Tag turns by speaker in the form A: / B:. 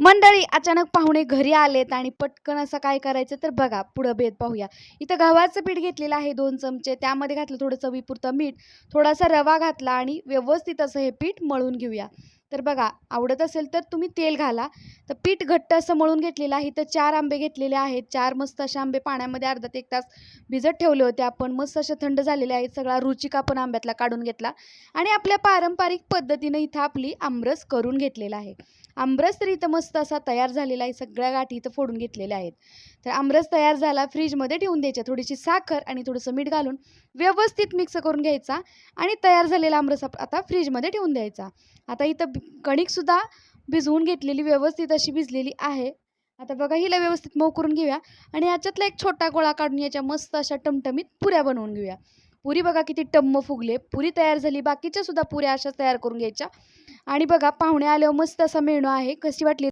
A: मंडळी, अचानक पाहुणे घरी आलेत आणि पटकन असं काय करायचं तर बघा पुढं बेत पाहूया. इथं गव्हाचं पीठ घेतलेलं आहे 2 चमचे. त्यामध्ये घातलं थोडं चवीपुरतं मीठ, थोडासा रवा घातला आणि व्यवस्थित असं हे पीठ मळून घेऊया. तर बघा, आवडत असेल तर तुम्ही तेल घाला. तर पीठ घट्ट असं मळून घेतलेलं आहे. तर 4 आंबे घेतलेले आहेत. 4 मस्त असे आंबे पाण्यामध्ये अर्धा ते 1 तास भिजत ठेवले होते आपण. मस्त असे थंड झालेले आहेत. सगळा रुचिका पण आंब्यातला काढून घेतला आणि आपल्या पारंपरिक पद्धतीनं इथं आपली आमरस करून घेतलेला आहे. आमरस तर इथं मस्त असा तयार झालेला आहे. सगळ्या गाठी इथं फोडून घेतलेल्या आहेत. तर आमरस तयार झाला, फ्रीजमध्ये ठेवून द्यायचा. थोडीशी साखर आणि थोडंसं मीठ घालून व्यवस्थित मिक्स करून घ्यायचा आणि तयार झालेला आमरस आता फ्रीजमध्ये ठेवून द्यायचा. आता इथं कणिकसुद्धा भिजवून घेतलेली व्यवस्थित अशी भिजलेली आहे. आता बघा हिला व्यवस्थित मऊ करून घेऊया आणि याच्यातला एक छोटा गोळा काढून याच्या मस्त अशा टमटमीत पुऱ्या बनवून घेऊया. पुरी बघा किती टम्म फुगले. पुरी तयार झाली. बाकीच्या सुद्धा पुऱ्या अशाच तयार करून घ्यायच्या आणि बघा पाहुणे आल्यावर मस्त असा मेनू आहे. कशी वाटली